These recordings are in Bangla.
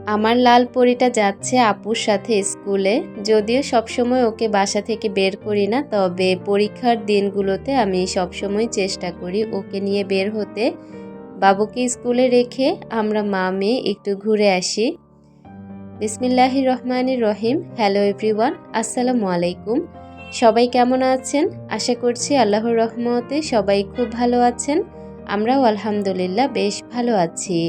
আমার লাল পরীটা যাচ্ছে আপুর সাথে স্কুলে। যদিও সবসময় ওকে বাসা থেকে বের করি না, তবে পরীক্ষার দিনগুলোতে আমি সবসময় চেষ্টা করি ওকে নিয়ে বের হতে। বাবুকে স্কুলে রেখে আমরা মা মেয়ে একটু ঘুরে আসি। বিসমিল্লাহির রহমানির রহিম। হ্যালো এভরিওয়ান, আসসালামু আলাইকুম। সবাই কেমন আছেন? আশা করছি আল্লাহর রহমতে সবাই খুব ভালো আছেন। আমরাও আলহামদুলিল্লাহ বেশ ভালো আছি।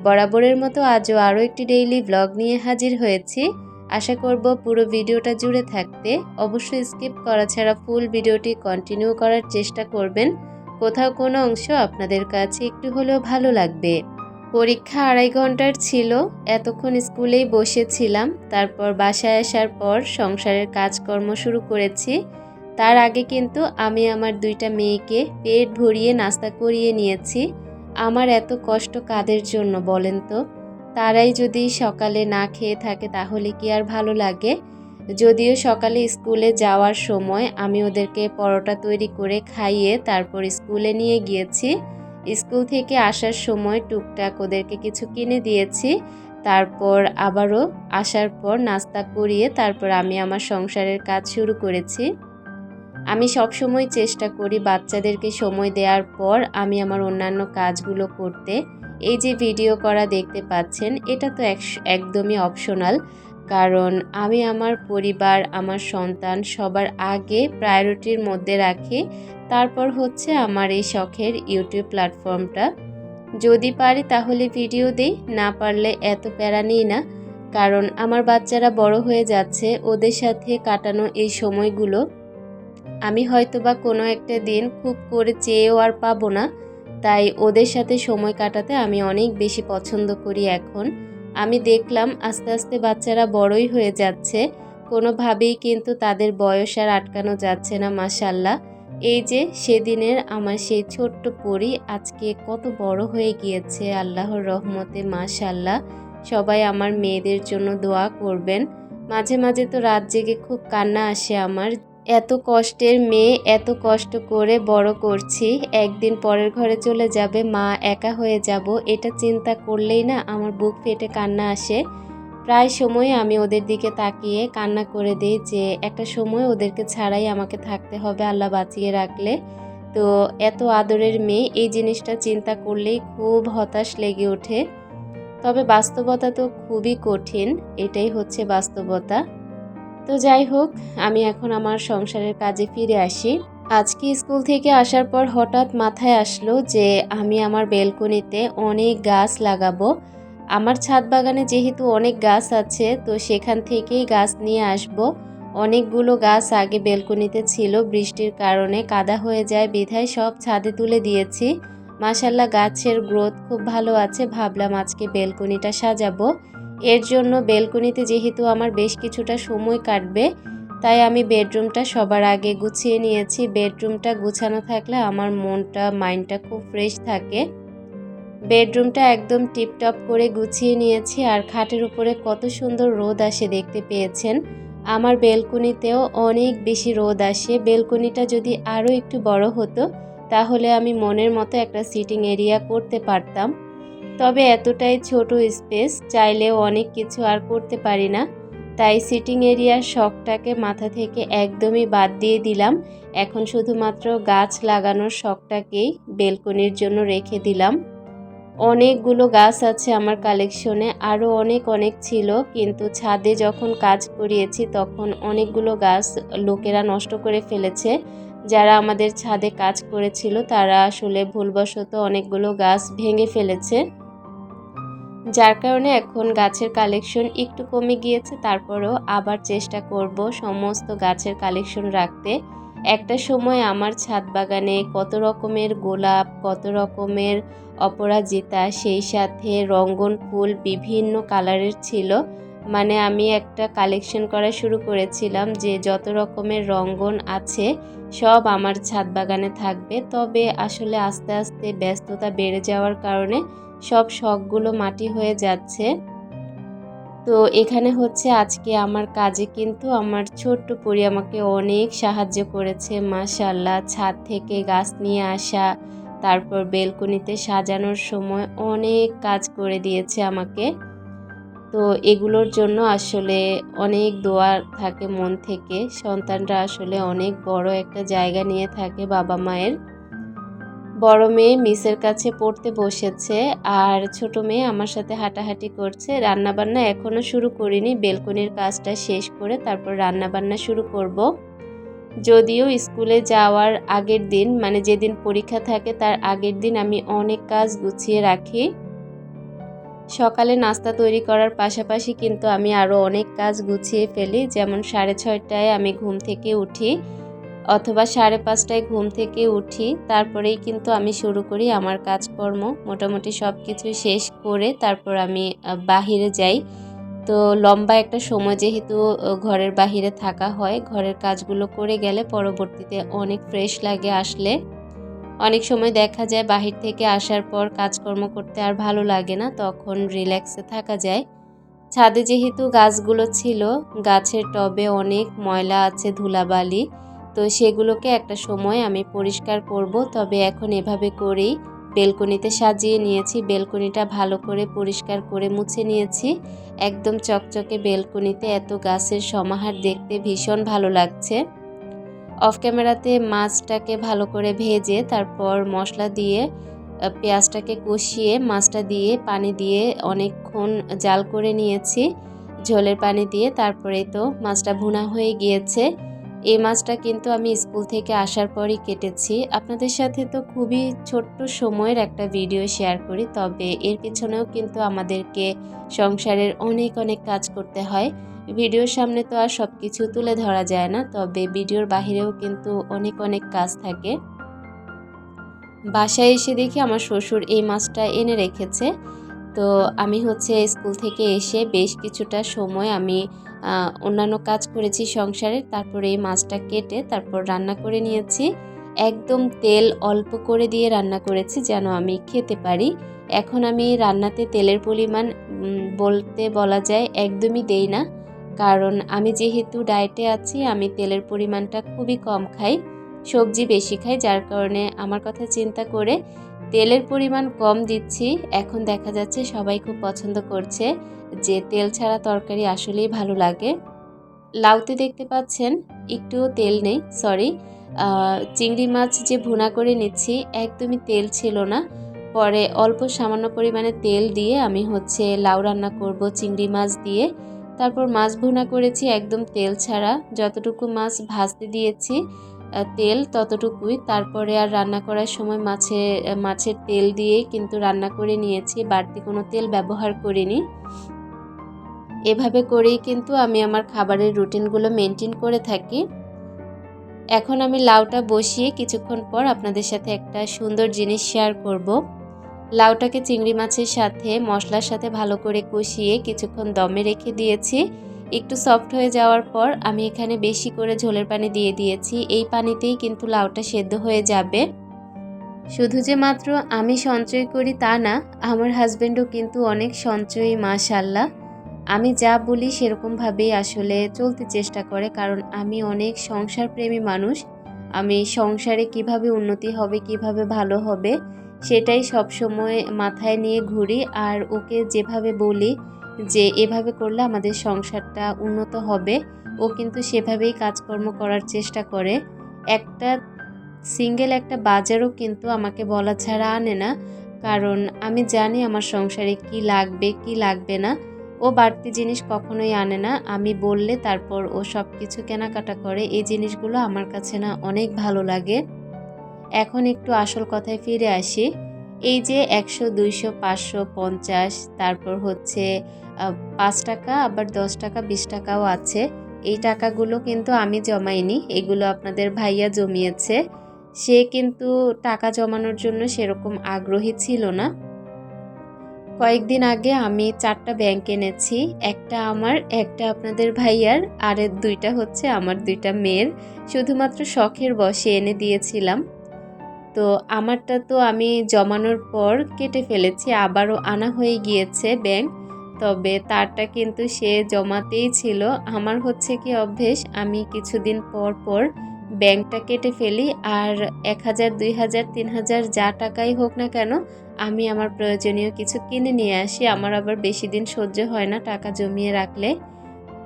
বরাবরের মতো আজও আরও একটি ডেইলি ব্লগ নিয়ে হাজির হয়েছি। আশা করব পুরো ভিডিওটা জুড়ে থাকতে। অবশ্যই স্কিপ করা ছাড়া ফুল ভিডিওটি কন্টিনিউ করার চেষ্টা করবেন। কোথাও কোনো অংশ আপনাদের কাছে একটু হলেও ভালো লাগবে। পরীক্ষা 2.5 ঘন্টার ছিল। এতক্ষণ স্কুলেই বসেছিলাম। তারপর বাসায় আসার পর সংসারের কাজকর্ম শুরু করেছি। তার আগে কিন্তু আমি আমার 2টা মেয়েকে পেট ভরিয়ে নাস্তা করিয়ে নিয়েছি। আমার এত কষ্ট কাদের জন্য বলেন তো? তারাই যদি সকালে না খেয়ে থাকে তাহলে কি আর ভালো লাগে? যদিও সকালে স্কুলে যাওয়ার সময় আমি ওদেরকে পরোটা তৈরি করে খাইয়ে তারপর স্কুলে নিয়ে গিয়েছি। স্কুল থেকে আসার সময় টুকটাক ওদেরকে কিছু কিনে দিয়েছি। তারপর আবারও আসার পর নাস্তা করিয়ে তারপর আমি আমার সংসারের কাজ শুরু করেছি। আমি সবসময় চেষ্টা করি বাচ্চাদেরকে সময় দেওয়ার পর আমি আমার অন্যান্য কাজগুলো করতে। এই যে ভিডিও করা দেখতে পাচ্ছেন, এটা তো একদমই অপশনাল। কারণ আমি আমার পরিবার, আমার সন্তান সবার আগে প্রায়োরিটির মধ্যে রাখি। তারপর হচ্ছে আমার এই শখের ইউটিউব প্ল্যাটফর্মটা। যদি পারি তাহলে ভিডিও দিই, না পারলে এত প্যারা নিই না। কারণ আমার বাচ্চারা বড় হয়ে যাচ্ছে, ওদের সাথে কাটানো এই সময়গুলো আমি হয়তোবা কোনো একটা দিন খুব করে চেয়েও আর পাবো না। তাই ওদের সাথে সময় কাটাতে আমি অনেক বেশি পছন্দ করি এখন। আমি দেখলাম আস্তে আস্তে বাচ্চারা বড়ই হয়ে যাচ্ছে। কোনোভাবেই কিন্তু তাদের বয়স আর আটকানো যাচ্ছে না, মাশাআল্লাহ। এই যে সেদিনের আমার সেই ছোট্ট পরী আজকে কত বড় হয়ে গিয়েছে আল্লাহর রহমতে, মাশাআল্লাহ। সবাই আমার মেয়েদের জন্য দোয়া করবেন। মাঝে মাঝে তো রাত জেগে খুব কান্না আসে আমার। এত কষ্টের মেয়ে, এত কষ্ট করে বড় করছি, একদিন পরের ঘরে চলে যাবে, মা একা হয়ে যাব, এটা চিন্তা করলেই না আমার বুক ফেটে কান্না আসে। প্রায় সময় আমি ওদের দিকে তাকিয়ে কান্না করে দিই যে একটা সময় ওদেরকে ছাড়াই আমাকে থাকতে হবে আল্লাহ বাঁচিয়ে রাখলে। তো এত আদরের মেয়ে, এই জিনিসটা চিন্তা করলেই খুব হতাশ লেগে ওঠে। তবে বাস্তবতা তো খুবই কঠিন, এটাই হচ্ছে বাস্তবতা। তো যাই হোক, আমি এখন আমার সংসারের কাজে ফিরে আসি। আজকে স্কুল থেকে আসার পর হঠাৎ মাথায় আসলো যে আমি আমার বেলকনিতে অনেক গাছ লাগাবো। আমার ছাদ বাগানে যেহেতু অনেক গাছ আছে, তো সেখান থেকেই গাছ নিয়ে আসব। অনেকগুলো গাছ আগে বেলকনিতে ছিল, বৃষ্টির কারণে কাদা হয়ে যায় বিধায় সব ছাদে তুলে দিয়েছি। মাশাআল্লাহ, গাছের গ্রোথ খুব ভালো আছে। ভাবলাম আজকে বেলকনিটা সাজাবো। এর জন্য বেলকনিতে যেহেতু আমার বেশ কিছুটা সময় কাটবে, তাই আমি বেডরুমটা সবার আগে গুছিয়ে নিয়েছি। বেডরুমটা গুছানো থাকলে আমার মনটা, মাইন্ডটা খুব ফ্রেশ থাকে। বেডরুমটা একদম টিপটপ করে গুছিয়ে নিয়েছি। আর খাটের উপরে কত সুন্দর রোদ আসে দেখতে পেয়েছেন। আমার বেলকনিতেও অনেক বেশি রোদ আসে। বেলকনিটা যদি আরও একটু বড় হতো তাহলে আমি মনের মতো একটা সিটিং এরিয়া করতে পারতাম। তবে এতটাই ছোট স্পেস, চাইলেও অনেক কিছু আর করতে পারি না। তাই সিটিং এরিয়ার শখটাকে মাথা থেকে একদমই বাদ দিয়ে দিলাম। এখন শুধুমাত্র গাছ লাগানোর শখটাকেই বেলকনির জন্য রেখে দিলাম। অনেকগুলো গাছ আছে আমার কালেকশনে, আরও অনেক ছিল, কিন্তু ছাদে যখন কাজ করিয়েছি তখন অনেকগুলো গাছ লোকেরা নষ্ট করে ফেলেছে। যারা আমাদের ছাদে কাজ করেছিল তারা আসলে ভুলবশত অনেকগুলো গাছ ভেঙে ফেলেছে, যার কারণে এখন গাছের কালেকশন একটু কমে গিয়েছে। তারপরেও আবার চেষ্টা করব সমস্ত গাছের কালেকশন রাখতে। একটা সময় আমার ছাদ বাগানে কত রকমের গোলাপ, কত রকমের অপরাজিতা, সেই সাথে রঙ্গন ফুল বিভিন্ন কালারের ছিল। মানে আমি একটা কালেকশন করা শুরু করেছিলাম যে যত রকমের রঙ্গন আছে সব আমার ছাদ বাগানে থাকবে। তবে আসলে আস্তে আস্তে ব্যস্ততা বেড়ে যাওয়ার কারণে সব শখগুলো মাটি হয়ে যাচ্ছে। তো এখানে হচ্ছে আজকে আমার কাজে কিন্তু আমার ছোট্ট পরী আমাকে অনেক সাহায্য করেছে, মাশাআল্লাহ। ছাদ থেকে গাছ নিয়ে আসা, তারপর বেলকনিতে সাজানোর সময় অনেক কাজ করে দিয়েছে আমাকে। তো এগুলোর জন্য আসলে অনেক দোয়া থাকে মন থেকে। সন্তানরা আসলে অনেক বড় একটা জায়গা নিয়ে থাকে বাবা মায়ের। বড় মেয়ে মিসের কাছে পড়তে বসেছে আর ছোট মেয়ে আমার সাথে হাঁটাহাঁটি করছে। রান্নাবান্না এখনও শুরু করিনি, বেলকনির কাজটা শেষ করে তারপর রান্নাবান্না শুরু করব। যদিও স্কুলে যাওয়ার আগের দিন, মানে যেদিন পরীক্ষা থাকে তার আগের দিন আমি অনেক কাজ গুছিয়ে রাখি। সকালে নাস্তা তৈরি করার পাশাপাশি কিন্তু আমি আরও অনেক কাজ গুছিয়ে ফেলি। যেমন 6:30টায় আমি ঘুম থেকে উঠি, অথবা 5:30টায় ঘুম থেকে উঠি। তারপরেই কিন্তু আমি শুরু করি আমার কাজকর্ম। মোটামুটি সব কিছু শেষ করে তারপর আমি বাহিরে যাই। তো লম্বা একটা সময় যেহেতু ঘরের বাহিরে থাকা হয়, ঘরের কাজগুলো করে গেলে পরবর্তীতে অনেক ফ্রেশ লাগে আসলে। অনেক সময় দেখা যায় বাহির থেকে আসার পর কাজকর্ম করতে আর ভালো লাগে না, তখন রিল্যাক্সে থাকা যায়। ছাদে যেহেতু গাছগুলো ছিল, গাছের টবে অনেক ময়লা আছে, ধুলাবালি, তো সেগুলোকে একটা সময় আমি পরিষ্কার করব। তবে এখন এভাবে করেই বেলকনিতে সাজিয়ে নিয়েছি। বেলকনিটা ভালো করে পরিষ্কার করে মুছে নিয়েছি। একদম চকচকে বেলকনিতে এত গাছের সমাহার দেখতে ভীষণ ভালো লাগছে। অফ ক্যামেরাতে মাছটাকে ভালো করে ভেজে তারপর মশলা দিয়ে পেঁয়াজটাকে কষিয়ে মাছটা দিয়ে পানি দিয়ে অনেকক্ষণ জাল করে নিয়েছি ঝোলের পানি দিয়ে। তারপরে তো মাছটা ভুনা হয়ে গিয়েছে। এই মাছটা কিন্তু আমি স্কুল থেকে আসার পরই কেটেছি। আপনাদের সাথে তো খুবই ছোট্ট সময়ের একটা ভিডিও শেয়ার করি, তবে এর পিছনেও কিন্তু আমাদেরকে সংসারের অনেক অনেক কাজ করতে হয়। ভিডিওর সামনে তো আর সব কিছু তুলে ধরা যায় না, তবে ভিডিওর বাহিরেও কিন্তু অনেক অনেক কাজ থাকে। বাসায় এসে দেখি আমার শ্বশুর এই মাছটা এনে রেখেছে। তো আমি হচ্ছে স্কুল থেকে এসে বেশ কিছুটা সময় আমি অন্যান্য কাজ করেছি সংসারের, তারপরে এই মাছটা কেটে তারপর রান্না করে নিয়েছি। একদম তেল অল্প করে দিয়ে রান্না করেছি যেন আমি খেতে পারি। এখন আমি রান্নাতে তেলের পরিমাণ বলতে বলা যায় একদমই দেই না, কারণ আমি যেহেতু ডায়েটে আছি আমি তেলের পরিমাণটা খুবই কম খাই, সবজি বেশি খাই, যার কারণে আমার কথা চিন্তা করে তেলের পরিমাণ কম দিচ্ছি। এখন দেখা যাচ্ছে সবাই খুব পছন্দ করছে যে তেল ছাড়া তরকারি আসলেই ভালো লাগে। লাউতে দেখতে পাচ্ছেন একটুও তেল নেই, সরি, চিংড়ি মাছ যে ভুনা করে নিচ্ছি একদমই তেল ছিল না। পরে অল্প সামান্য পরিমাণে তেল দিয়ে আমি হচ্ছে লাউ রান্না করব চিংড়ি মাছ দিয়ে। তারপর মাছ ভুনা করেছি একদম তেল ছাড়া, যতটুকু মাছ ভাজতে দিয়েছি তেল ততটুকুই। তারপরে আর রান্না করার সময় মাছের তেল দিয়েই কিন্তু রান্না করে নিয়েছি, বাড়তি কোনো তেল ব্যবহার করিনি। এভাবে করেই কিন্তু আমি আমার খাবারের রুটিনগুলো মেনটেন করে থাকি। এখন আমি লাউটা বসিয়ে কিছুক্ষণ পর আপনাদের সাথে একটা সুন্দর জিনিস শেয়ার করব। লাউটাকে চিংড়ি মাছের সাথে মশলার সাথে ভালো করে কষিয়ে কিছুক্ষণ দমে রেখে দিয়েছি। একটু সফট হয়ে যাওয়ার পর আমি এখানে বেশি করে ঝোলের পানি দিয়ে দিয়েছি। এই পানিতেই কিন্তু লাউটা সেদ্ধ হয়ে যাবে। শুধু যে মাত্র আমি সঞ্চয় করি তা না, আমার হাজবেন্ডও কিন্তু অনেক সঞ্চয়ী মাশাআল্লাহ। আমি যা বলি সেরকমভাবেই আসলে চলতে চেষ্টা করে, কারণ আমি অনেক সংসার প্রেমী মানুষ। আমি সংসারে কিভাবে উন্নতি হবে, কিভাবে ভালো হবে সেটাই সবসময় মাথায় নিয়ে ঘুরি। আর ওকে যেভাবে বলি যে এভাবে করলে আমাদের সংসারটা উন্নত হবে, ও কিন্তু সেভাবেই কাজকর্ম করার চেষ্টা করে। একটা একটা বাজারও কিন্তু আমাকে বলা ছাড়া আনে না, কারণ আমি জানি আমার সংসারে কি লাগবে কি লাগবে না। ও বাড়তি জিনিস কখনোই আনে না, আমি বললে তারপর ও সব কিছু কেনাকাটা করে। এই জিনিসগুলো আমার কাছে না অনেক ভালো লাগে। এখন একটু আসল কথায় ফিরে আসি। এই যে 100, 200, 500, 50, তারপর হচ্ছে 5 টাকা, আবার 10 টাকা, 20 টাকাও আছে। এই টাকাগুলো কিন্তু আমি জমাইনি, এগুলো আপনাদের ভাইয়া জমিয়েছে। সে কিন্তু টাকা জমানোর জন্য সেরকম আগ্রহী ছিল না। কয়েকদিন আগে আমি 4টা ব্যাংক এনেছি, একটা আমার, একটা আপনাদের ভাইয়ার, আর 2টা হচ্ছে আমার 2টা মেয়ের। শুধুমাত্র শখের বশে এনে দিয়েছিলাম। তো আমারটা তো আমি জমানোর পর কেটে ফেলেছি, আবারও আনা হয়ে গিয়েছে ব্যাংক। তবে তারটা কিন্তু সে জমাতেই ছিল। আমার হচ্ছে কি অভ্যেস, আমি কিছুদিন পর পর ব্যাংকটা কেটে ফেলি, আর 1000, 2000, 3000 যা টাকাই হোক না কেন আমি আমার প্রয়োজনীয় কিছু কিনে নিয়ে আসি। আমার আবার বেশি দিন সহ্য হয় না টাকা জমিয়ে রাখলে।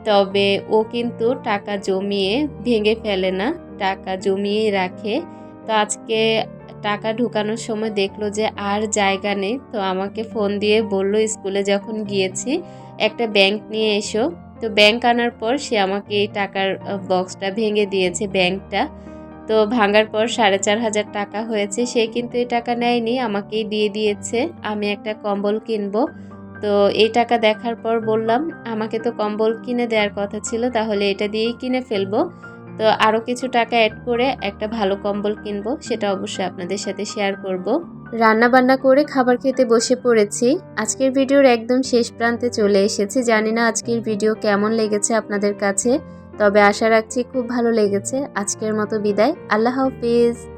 তবে ও কিন্তু টাকা জমিয়ে ভেঙে ফেলে না, টাকা জমিয়েই রাখে। তো আজকে টাকা ঢুকানোর সময় দেখলো যে আর জায়গা নেই, তো আমাকে ফোন দিয়ে বলল স্কুলে যখন গিয়েছি একটা ব্যাংক নিয়ে এসো। তো ব্যাংক আনার পর সে আমাকে এই টাকার বক্সটা ভেঙে দিয়েছে, ব্যাংকটা। তো ভাঙার পর 4500 টাকা হয়েছে। সে কিন্তু এই টাকা নেয়নি, আমাকেই দিয়ে দিয়েছে। আমি একটা কম্বল কিনবো। তো এই টাকা দেখার পর বললাম, আমাকে তো কম্বল কিনে দেওয়ার কথা ছিল, তাহলে এটা দিয়েই কিনে ফেলবো। তো আরও কিছু টাকা অ্যাড করে একটা ভালো কম্বল কিনবো, সেটা অবশ্যই আপনাদের সাথে শেয়ার করব। রান্না বান্না করে খাবার খেতে বসে পড়েছি। আজকের ভিডিওর একদম শেষ প্রান্তে চলে এসেছি। জানি না আজকের ভিডিও কেমন লেগেছে আপনাদের কাছে, তবে আশা রাখছি খুব ভালো লেগেছে। আজকের মতো বিদায়। আল্লাহ হাফিজ।